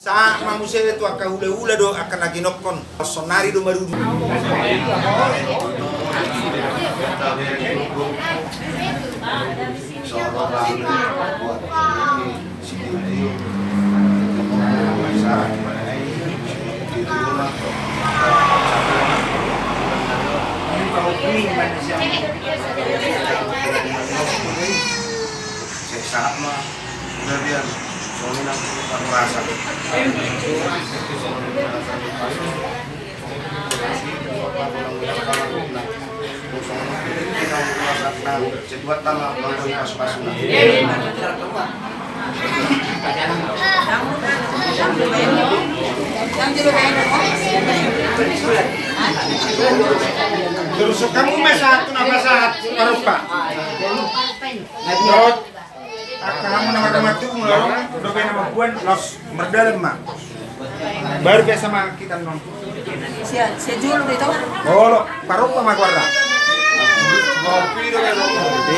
Sa manusia itu akan hula-hula do akan lagi nokon sonari do marudu. Sama kemudian soalnya aku merasa terus kamu mesat kenapa saat parupa kamu nama tuh mulai udah kayak nama buan los berdalam mak baru biasa mak kita nong si Jul itu oh lo parupa mak warna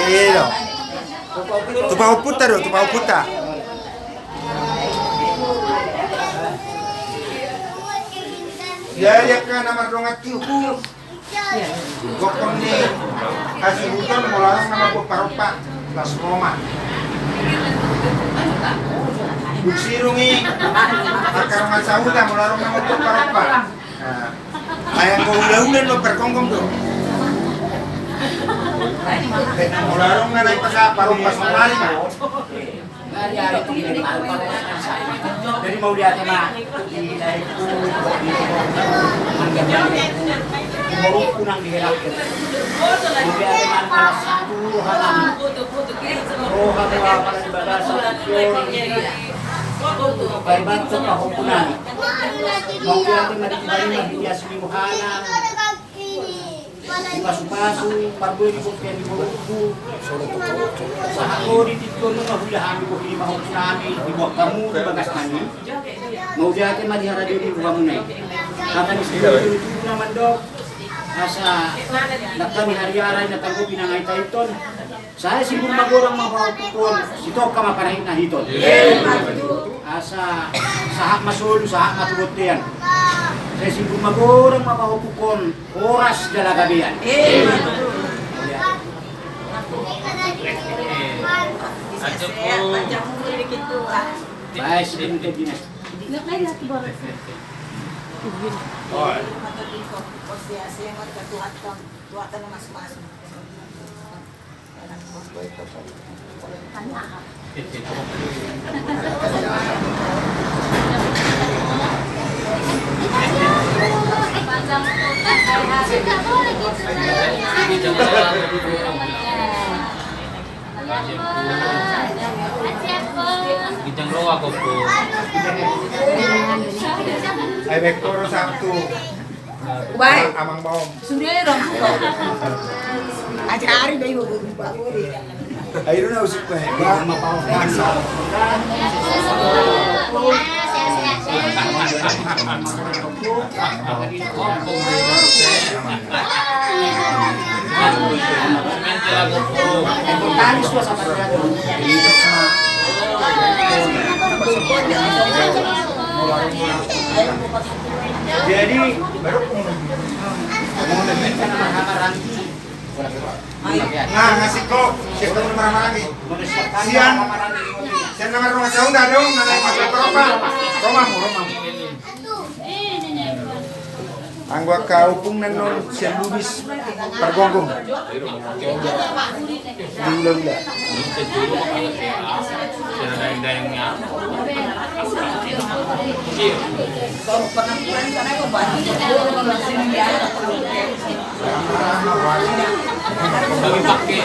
iya tupau putar do tupau puta ya kan nama dongat tiuku gokon nih kasih hutan mulai nama buat parupa las Roma Buksirungi akar masauda mularong na motor parapa. Ayang ko hula-hulan lo perkonggong do. Mularong na naik pasa parumpas malari ma. dari mau dia tema mau kunang digerak mau dia tema satu halam oh halam pada ibadah Baribanto pahupunan mau dia tema di dia selimuhana pasu-pasu parboy di buktian di buku sahako di tikon mahudahan di buku di mahupunan di buah kamu di bagas nani mau dia tema di hara diri buah munai kata di sini itu naman dok asa nakami hari-hari natanggo pinangay tayton saya sibuk magorang mapapukon sitok ka mapanahit na hiton asa sahak masulu sahak matulot yan saya sibuk magorang mapapukon oras dalagabian baik sedang kebinas Gijang roa ko po. Ay vektor satu. baik Amang baom. sendiri dong aja hari deh ibu Ayo na usik ko eh. Maksa. tanis tuh sama Jadi baru nah ngasih kok siapa nomor lagi siang siang nomor rumah jauh dah dong nanti masuk ke romamu anggua kaupung nanon siang bubis pergonggong dula kalau pernah pulang sana kok banyak Bagi pakai.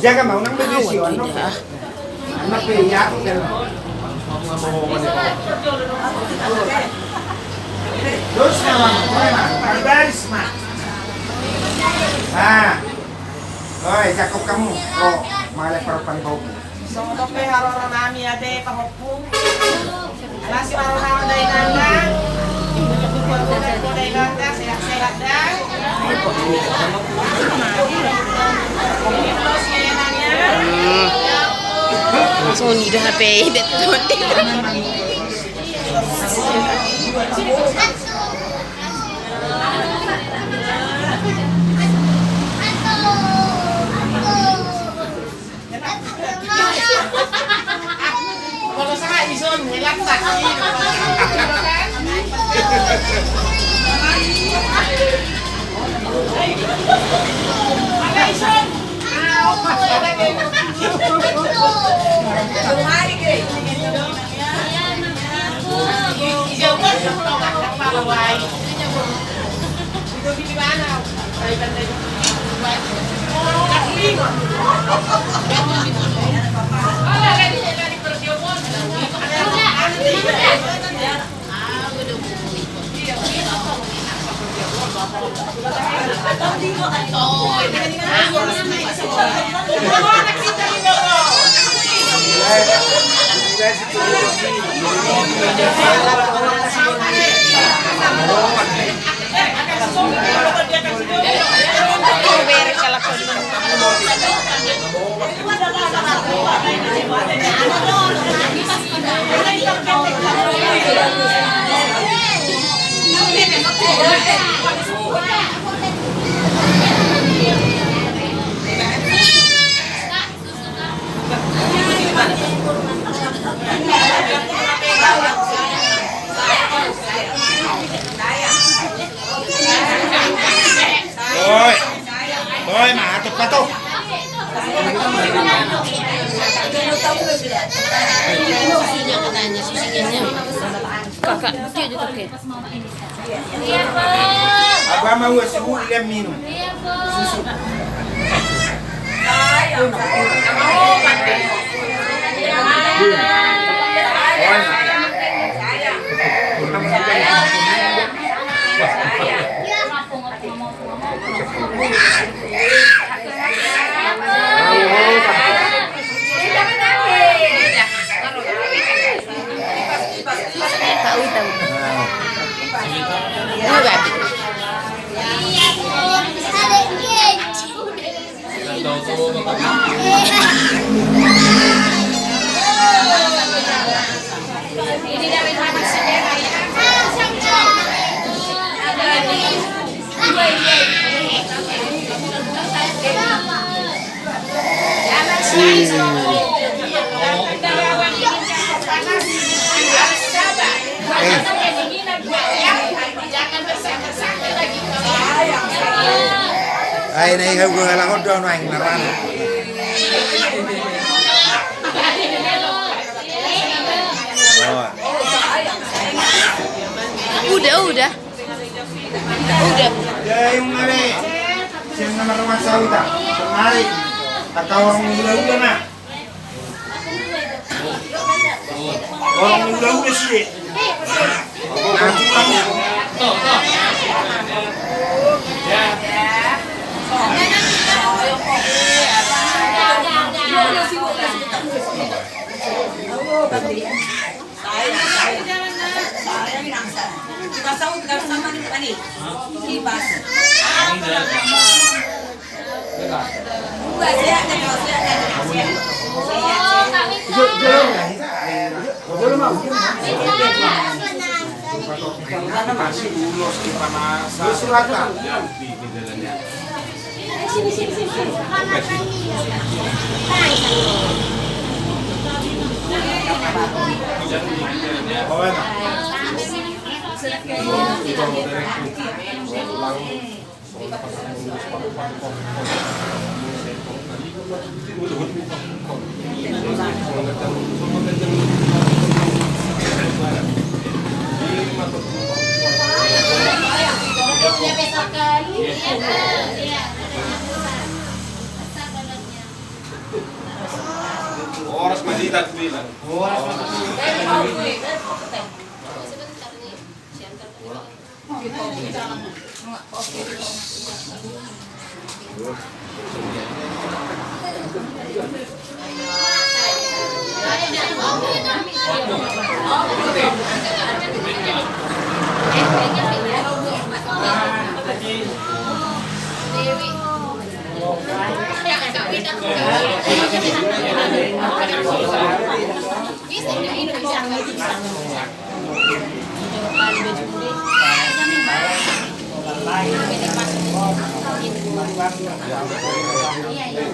Jaga mau nang begitu anak ya terus nama baris mah oi cakep kamu oh malah perpan kau Soto pe haroro nami ade pahopung. Nasi haroro nami dai nanda. Ibu cepu kuat kuat dai nanda sehat. Sony dah HP betul. Kalau saya ison, hilang tak ini. Ada ison. Boy, mahatot pa to. Susinya katanya, susinya. Kakak, dia juga ke. Aba mau sibu ilam minum. Susu. Ai này không vừa là con tròn hoành là ăn. Rồi. Udah. Dia yung ngari. Siyang na marunong sa uta. Ngari. Atau orang udah na. Orang udah sih. Nanti kamu. Masih ulos di panasan. Suratan. Oras malitat bilang. Oras Dewi. Ya kan kawin aku. Bisa ini bisa bisa. Kali baju murid. Iya iya.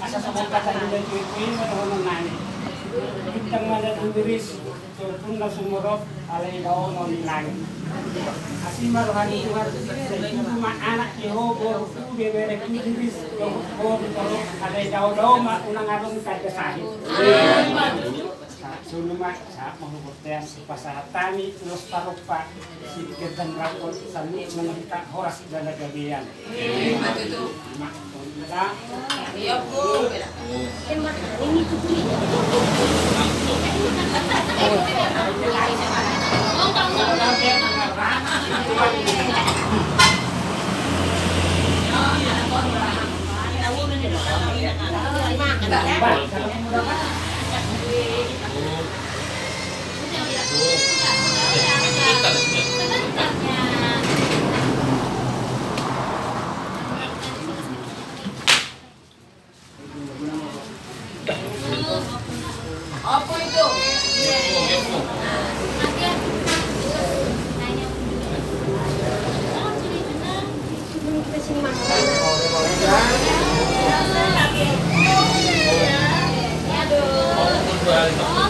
Asa sa mga katalunan ko ito yung marunong nani. Bintang malat ang biris, turpun na sumurot, alay daw no nilang. Asi maruhani tuwar, sa ibu anak Yehova, ubi bere kudiris, yung hukbo, alay daw unang arong kagasahin. Suluma sa mahubutyan pasatani los parupa sikit dan rakon sanu menangka horas galagabian. Iya bu. Apa itu? Aduh.